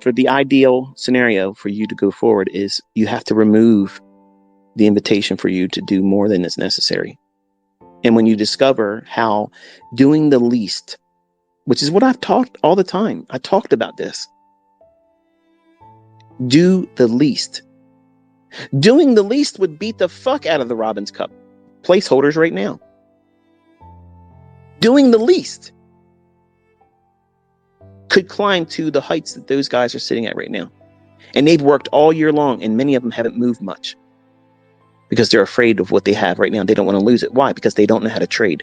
for the ideal scenario for you to go forward is you have to remove the invitation for you to do more than is necessary. And when you discover how doing the least, which is what I've taught all the time, I talked about this. Do the least. Doing the least would beat the fuck out of the Robbins Cup placeholders right now. Doing the least could climb to the heights that those guys are sitting at right now. And they've worked all year long, and many of them haven't moved much because they're afraid of what they have right now. They don't want to lose it. Why? Because they don't know how to trade.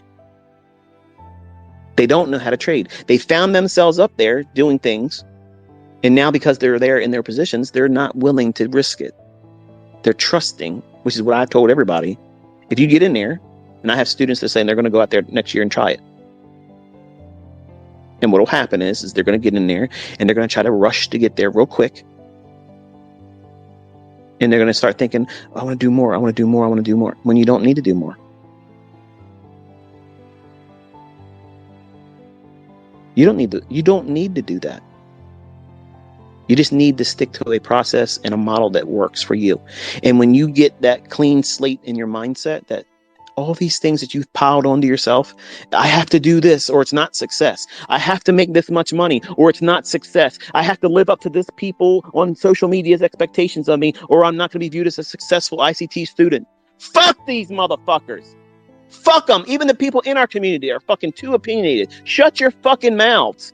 They don't know how to trade. They found themselves up there doing things, and now because they're there in their positions, they're not willing to risk it. They're trusting, which is what I've told everybody. If you get in there, and I have students that say they're going to go out there next year and try it. And what will happen is they're going to get in there and they're going to try to rush to get there real quick. And they're going to start thinking, I want to do more. I want to do more. I want to do more. When you don't need to do more. You don't need to do that. You just need to stick to a process and a model that works for you. And when you get that clean slate in your mindset, that all these things that you've piled onto yourself, I have to do this or it's not success. I have to make this much money or it's not success. I have to live up to this people on social media's expectations of me or I'm not going to be viewed as a successful ICT student. Fuck these motherfuckers. Fuck them. Even the people in our community are fucking too opinionated. Shut your fucking mouths.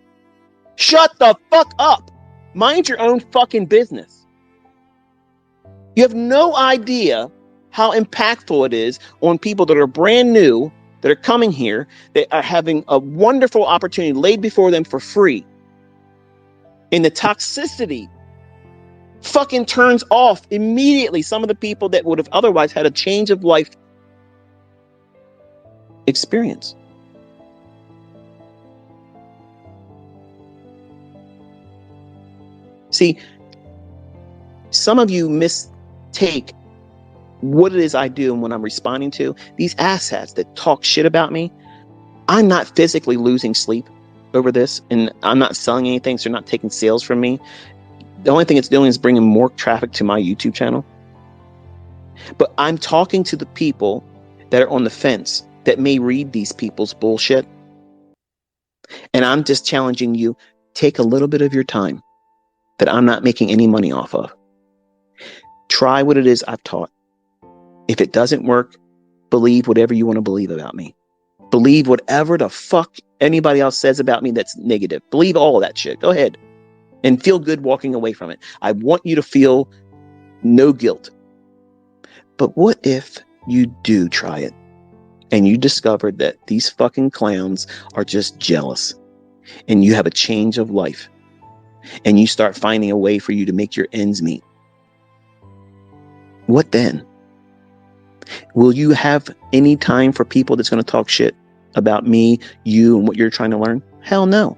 Shut the fuck up. Mind your own fucking business. You have no idea how impactful it is on people that are brand new, that are coming here, that are having a wonderful opportunity laid before them for free. And the toxicity fucking turns off immediately some of the people that would have otherwise had a change of life experience. See, some of you mistake what it is I do and what I'm responding to. These asshats that talk shit about me, I'm not physically losing sleep over this, and I'm not selling anything, so they're not taking sales from me. The only thing it's doing is bringing more traffic to my YouTube channel. But I'm talking to the people that are on the fence that may read these people's bullshit. And I'm just challenging you, take a little bit of your time that I'm not making any money off of. Try what it is I've taught. If it doesn't work, believe whatever you want to believe about me. Believe whatever the fuck anybody else says about me that's negative. Believe all of that shit. Go ahead and feel good walking away from it. I want you to feel no guilt. But what if you do try it and you discovered that these fucking clowns are just jealous and you have a change of life and you start finding a way for you to make your ends meet? What then? Will you have any time for people that's going to talk shit about me, you, and what you're trying to learn? Hell no.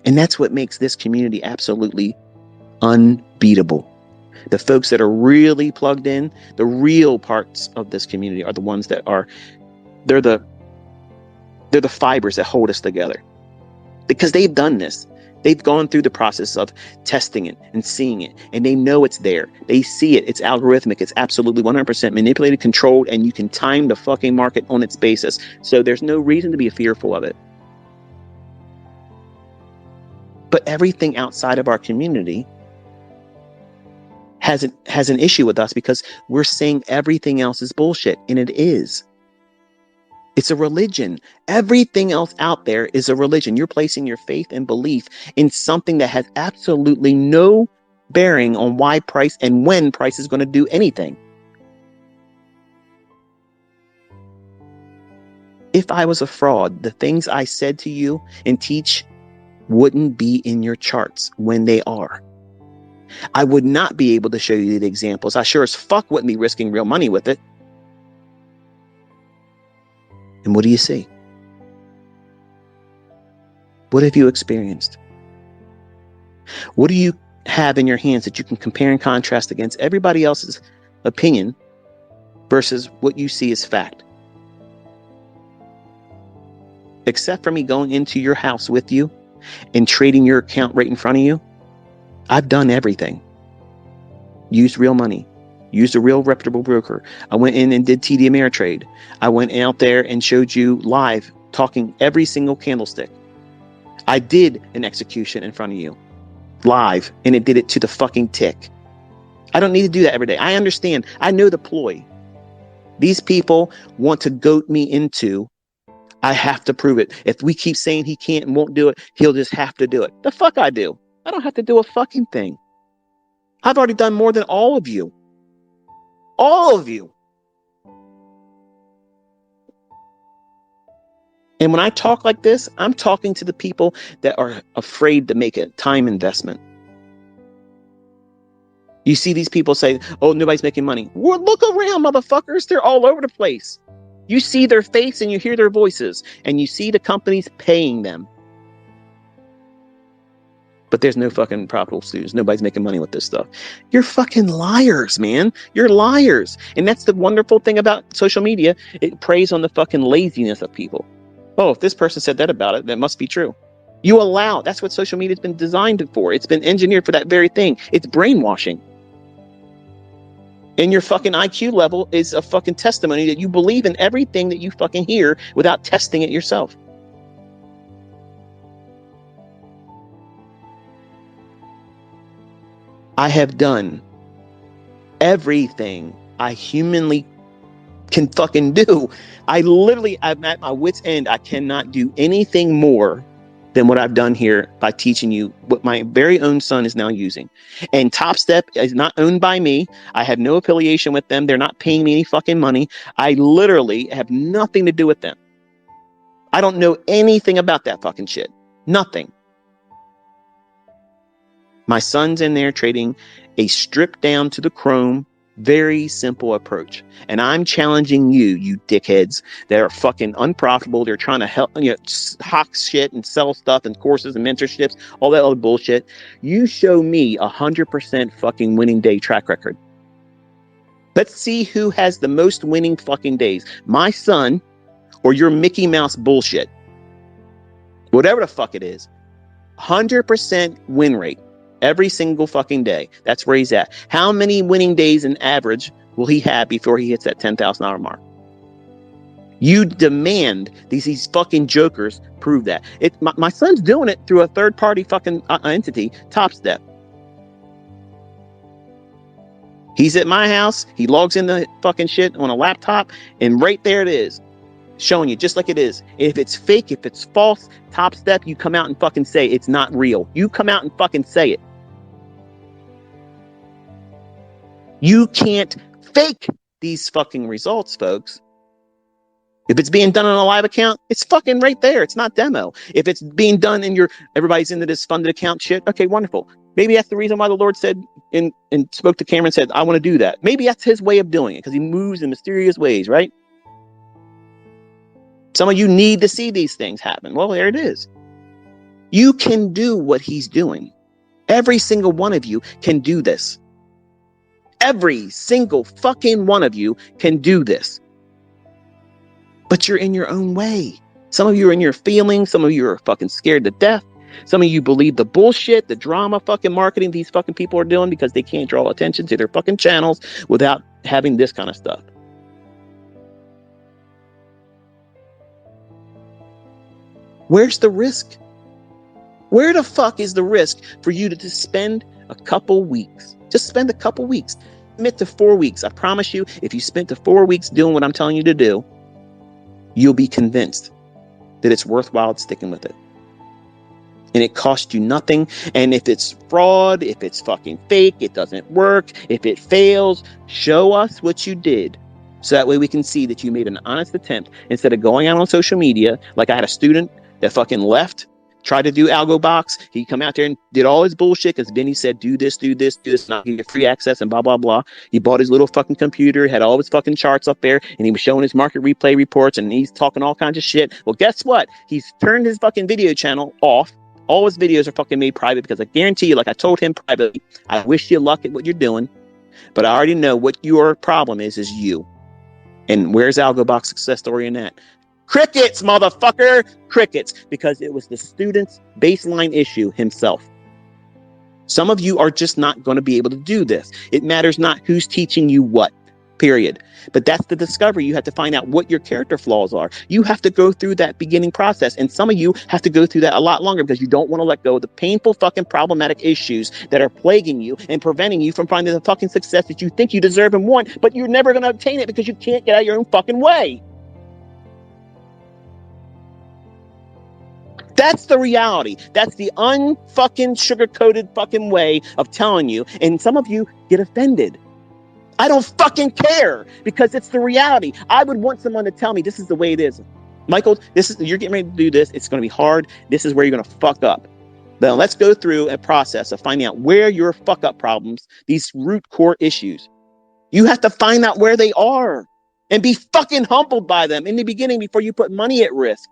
And that's what makes this community absolutely unbeatable. The folks that are really plugged in, the real parts of this community are the ones that are, they're the fibers that hold us together. Because they've done this. They've gone through the process of testing it and seeing it, and they know it's there. They see it. It's algorithmic. It's absolutely 100% manipulated, controlled, and you can time the fucking market on its basis. So there's no reason to be fearful of it. But everything outside of our community has an issue with us because we're saying everything else is bullshit, and it is. It's a religion. Everything else out there is a religion. You're placing your faith and belief in something that has absolutely no bearing on why price and when price is going to do anything. If I was a fraud, the things I said to you and teach wouldn't be in your charts when they are. I would not be able to show you the examples. I sure as fuck wouldn't be risking real money with it. And what do you see? What have you experienced? What do you have in your hands that you can compare and contrast against everybody else's opinion versus what you see as fact? Except for me going into your house with you and trading your account right in front of you, I've done everything. Used real money. Used a real reputable broker. I went in and did TD Ameritrade. I went out there and showed you live, talking every single candlestick. I did an execution in front of you, live, and it did it to the fucking tick. I don't need to do that every day. I understand. I know the ploy. These people want to goat me into, I have to prove it. If we keep saying he can't and won't do it, he'll just have to do it. The fuck I do. I don't have to do a fucking thing. I've already done more than all of you. All of you. And when I talk like this, I'm talking to the people that are afraid to make a time investment. You see these people say, oh, nobody's making money. Well, look around, motherfuckers. They're all over the place. You see their face and you hear their voices and you see the companies paying them. But there's no fucking profitable students. Nobody's making money with this stuff. You're fucking liars, man. You're liars. And that's the wonderful thing about social media. It preys on the fucking laziness of people. Oh, if this person said that about it, that must be true. You allow. That's what social media has been designed for. It's been engineered for that very thing. It's brainwashing. And your fucking IQ level is a fucking testimony that you believe in everything that you fucking hear without testing it yourself. I have done everything I humanly can fucking do. I'm at my wit's end. I cannot do anything more than what I've done here by teaching you what my very own son is now using. And Top Step is not owned by me. I have no affiliation with them. They're not paying me any fucking money. I literally have nothing to do with them. I don't know anything about that fucking shit. Nothing. My son's in there trading a stripped down to the chrome, very simple approach. And I'm challenging you, you dickheads that are fucking unprofitable. They're trying to help, hawk shit and sell stuff and courses and mentorships, all that other bullshit. You show me 100% fucking winning day track record. Let's see who has the most winning fucking days. My son or your Mickey Mouse bullshit. Whatever the fuck it is. 100% win rate. Every single fucking day. That's where he's at. How many winning days in average will he have before he hits that $10,000 mark? You demand these fucking jokers prove that. My son's doing it through a third party fucking entity, Top Step. He's at my house. He logs in the fucking shit on a laptop, and right there it is, showing you just like it is. If it's fake, if it's false, Top Step, you come out and fucking say it's not real. You come out and fucking say it. You can't fake these fucking results, folks. If it's being done on a live account, it's fucking right there. It's not demo. If it's being done in everybody's into this funded account shit, okay, wonderful. Maybe that's the reason why the Lord said and spoke to Cameron and said, I want to do that. Maybe that's his way of doing it because he moves in mysterious ways, right? Some of you need to see these things happen. Well, there it is. You can do what he's doing. Every single one of you can do this. Every single fucking one of you can do this. But you're in your own way. Some of you are in your feelings. Some of you are fucking scared to death. Some of you believe the bullshit, the drama fucking marketing these fucking people are doing because they can't draw attention to their fucking channels without having this kind of stuff. Where's the risk? Where the fuck is the risk for you to just spend a couple weeks? Just spend a couple weeks. Commit to 4 weeks. I promise you, if you spent the 4 weeks doing what I'm telling you to do, you'll be convinced that it's worthwhile sticking with it. And it costs you nothing. And if it's fraud, if it's fucking fake, it doesn't work, if it fails, show us what you did. So that way we can see that you made an honest attempt instead of going out on social media. Like I had a student that fucking left, tried to do AlgoBox. He come out there and did all his bullshit because Vinny said, do this, and I'll give you free access and blah, blah, blah. He bought his little fucking computer, had all his fucking charts up there, and he was showing his market replay reports, and he's talking all kinds of shit. Well, guess what? He's turned his fucking video channel off. All his videos are fucking made private because I guarantee you, like I told him privately, I wish you luck at what you're doing, but I already know what your problem is you. And where's AlgoBox success story in that? Crickets, motherfucker! Crickets, because it was the student's baseline issue himself. Some of you are just not going to be able to do this. It matters not who's teaching you what, period. But that's the discovery. You have to find out what your character flaws are. You have to go through that beginning process. And some of you have to go through that a lot longer because you don't want to let go of the painful fucking problematic issues that are plaguing you and preventing you from finding the fucking success that you think you deserve and want, but you're never going to obtain it because you can't get out of your own fucking way. That's the reality. That's the unfucking sugar-coated fucking way of telling you. And some of you get offended. I don't fucking care because it's the reality. I would want someone to tell me this is the way it is. Michael, you're getting ready to do this. It's going to be hard. This is where you're going to fuck up. Then let's go through a process of finding out where your fuck up problems, these root core issues. You have to find out where they are and be fucking humbled by them in the beginning before you put money at risk.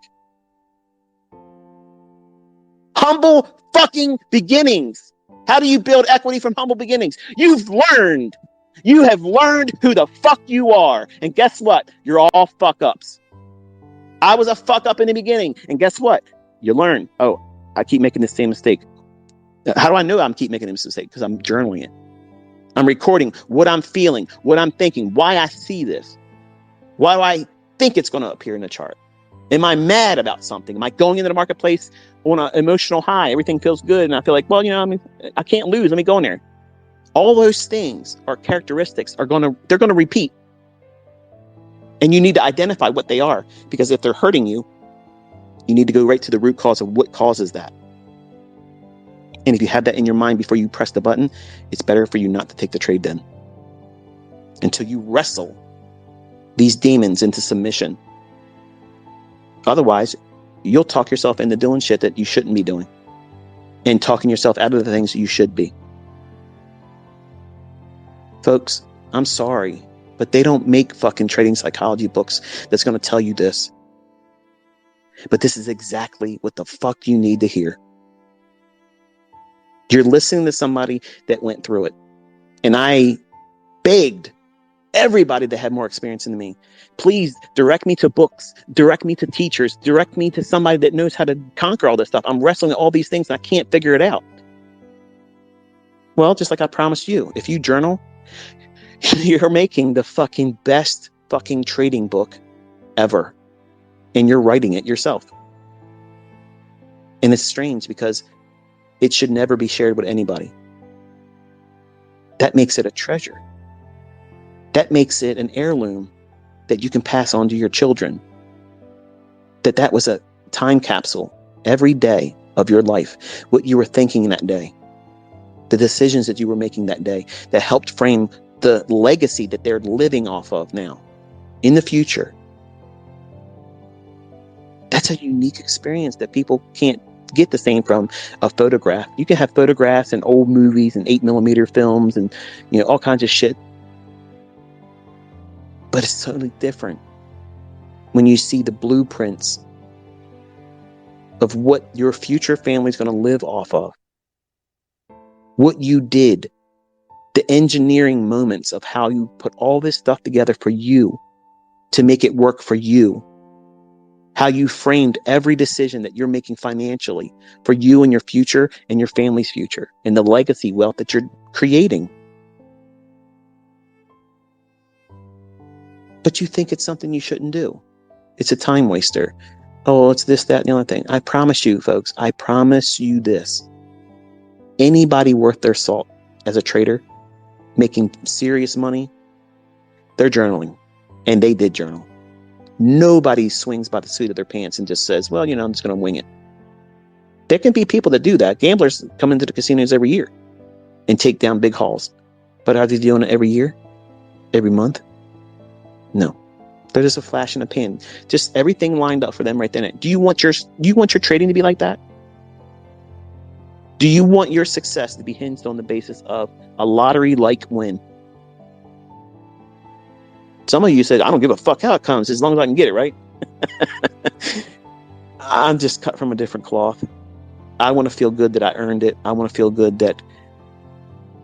Humble fucking beginnings. How do you build equity from humble beginnings? You have learned who the fuck you are. And guess what? You're all fuck ups. I was a fuck up in the beginning. And guess what? You learn. Oh, I keep making the same mistake. How do I know I'm keep making this mistake? Because I'm journaling it. I'm recording what I'm feeling, what I'm thinking, why I see this. Why do I think it's going to appear in the chart? Am I mad about something? Am I going into the marketplace on an emotional high? Everything feels good. And I feel like, well, I can't lose. Let me go in there. All those things or characteristics they're going to repeat. And you need to identify what they are, because if they're hurting you, you need to go right to the root cause of what causes that. And if you have that in your mind before you press the button, it's better for you not to take the trade then until you wrestle these demons into submission. Otherwise, you'll talk yourself into doing shit that you shouldn't be doing and talking yourself out of the things that you should be. Folks, I'm sorry, but they don't make fucking trading psychology books that's going to tell you this. But this is exactly what the fuck you need to hear. You're listening to somebody that went through it. And I begged everybody that had more experience than me, please direct me to books, direct me to teachers, direct me to somebody that knows how to conquer all this stuff. I'm wrestling with all these things and I can't figure it out. Well, just like I promised you, if you journal, you're making the fucking best fucking trading book ever. And you're writing it yourself. And it's strange because it should never be shared with anybody. That makes it a treasure. That makes it an heirloom that you can pass on to your children. That was a time capsule every day of your life. What you were thinking that day. The decisions that you were making that day that helped frame the legacy that they're living off of now in the future. That's a unique experience that people can't get the same from a photograph. You can have photographs and old movies and 8mm films and all kinds of shit. But it's totally different when you see the blueprints of what your future family is going to live off of. What you did, the engineering moments of how you put all this stuff together for you to make it work for you. How you framed every decision that you're making financially for you and your future and your family's future and the legacy wealth that you're creating. But you think it's something you shouldn't do. It's a time waster. Oh, it's this, that, and the other thing. I promise you, folks, I promise you this. Anybody worth their salt as a trader, making serious money, they're journaling. And they did journal. Nobody swings by the seat of their pants and just says, well, I'm just going to wing it. There can be people that do that. Gamblers come into the casinos every year and take down big hauls. But are they doing it every year? Every month? No. They're just a flash in the pan. Just everything lined up for them right then. Do you want your trading to be like that? Do you want your success to be hinged on the basis of a lottery-like win? Some of you said, I don't give a fuck how it comes as long as I can get it, right? I'm just cut from a different cloth. I want to feel good that I earned it. I want to feel good that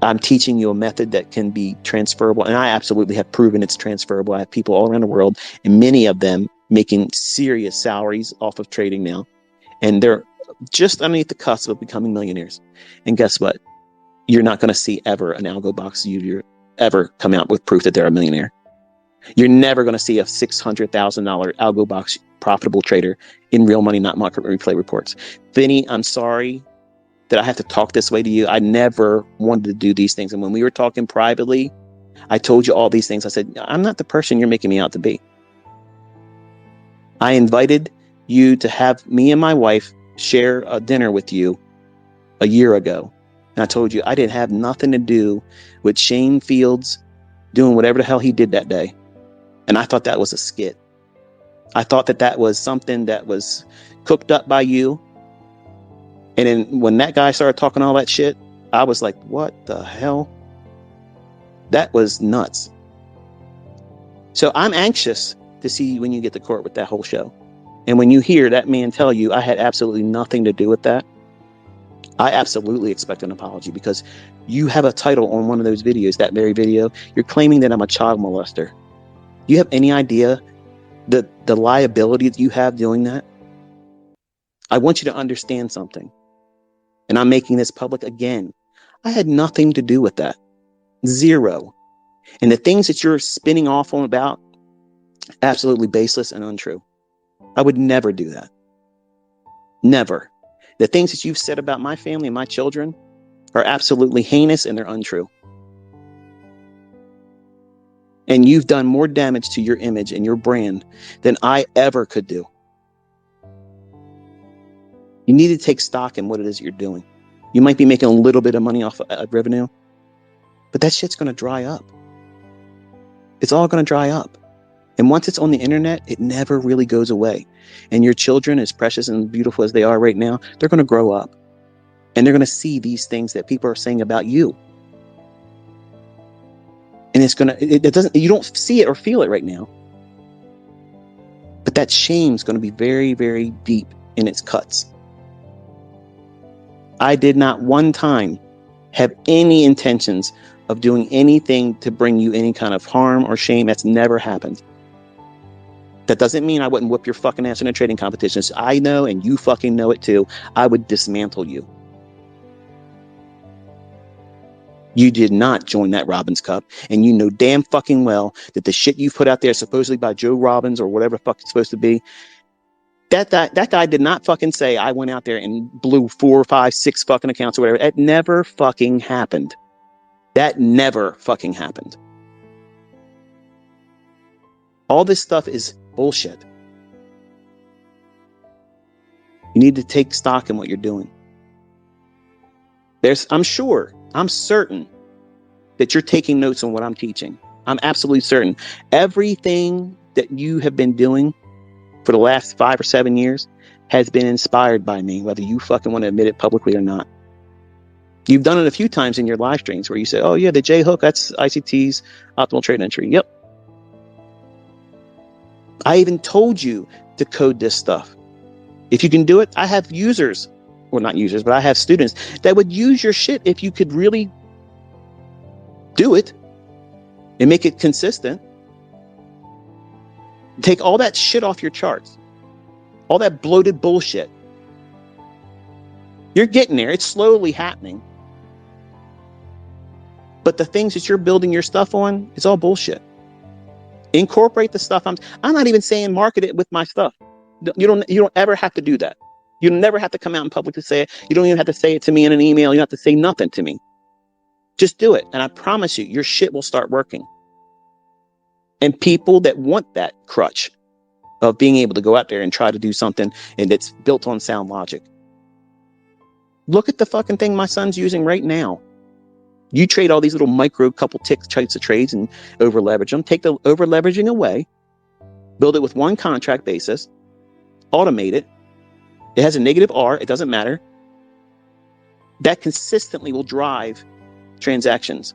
I'm teaching you a method that can be transferable. And I absolutely have proven it's transferable. I have people all around the world, and many of them making serious salaries off of trading now. And they're just underneath the cusp of becoming millionaires. And guess what? you're not going to see ever an algo box user ever come out with proof that they're a millionaire. You're never going to see a $600,000 algo box profitable trader in real money, not market replay reports. Vinny, I'm sorry that I have to talk this way to you. I never wanted to do these things. And when we were talking privately, I told you all these things. I said, I'm not the person you're making me out to be. I invited you to have me and my wife share a dinner with you a year ago. And I told you I didn't have nothing to do with Shane Fields doing whatever the hell he did that day. And I thought that was a skit. I thought that that was something that was cooked up by you. And then when that guy started talking all that shit, I was like, what the hell? That was nuts. So I'm anxious to see when you get to court with that whole show. And when you hear that man tell you I had absolutely nothing to do with that, I absolutely expect an apology, because you have a title on one of those videos, that very video, you're claiming that I'm a child molester. Do you have any idea the liability that you have doing that? I want you to understand something. And I'm making this public again. I had nothing to do with that. Zero. And the things that you're spinning off on about, absolutely baseless and untrue. I would never do that. Never. The things that you've said about my family and my children are absolutely heinous and they're untrue. And you've done more damage to your image and your brand than I ever could do. You need to take stock in what it is you're doing. You might be making a little bit of money off of revenue, but that shit's going to dry up. It's all going to dry up. And once it's on the internet, it never really goes away. And your children, as precious and beautiful as they are right now, they're going to grow up. And they're going to see these things that people are saying about you. And it's going to, it doesn't, you don't see it or feel it right now. But that shame's going to be very, very deep in its cuts. I did not one time have any intentions of doing anything to bring you any kind of harm or shame. That's never happened. That doesn't mean I wouldn't whip your fucking ass in a trading competitions. I know, and you fucking know it too. I would dismantle you. You did not join that Robbins Cup, and you know damn fucking well that the shit you've put out there supposedly by Joe Robbins or whatever the fuck it's supposed to be, that guy did not fucking say I went out there and blew 4, 5, 6 fucking accounts or whatever. It never fucking happened. That never fucking happened. All this stuff is bullshit. You need to take stock in what you're doing. I'm certain that you're taking notes on what I'm teaching. I'm absolutely certain. Everything that you have been doing for the last 5 or 7 years has been inspired by me, whether you fucking want to admit it publicly or not. You've done it a few times in your live streams where you say, oh yeah, the J hook, that's ICT's optimal trade entry. Yep. I even told you to code this stuff. If you can do it, I have users, well, not users, but I have students that would use your shit if you could really do it and make it consistent. Take all that shit off your charts. All that bloated bullshit. You're getting there. It's slowly happening. But the things that you're building your stuff on, it's all bullshit. Incorporate the stuff. I'm not even saying market it with my stuff. You don't ever have to do that. You never have to come out in public to say it. You don't even have to say it to me in an email. You don't have to say nothing to me. Just do it. And I promise you, your shit will start working. And people that want that crutch of being able to go out there and try to do something and it's built on sound logic. Look at the fucking thing my son's using right now. You trade all these little micro couple types of trades and over leverage them. Take the over leveraging away, build it with one contract basis, automate it. It has a negative R. It doesn't matter. That consistently will drive transactions.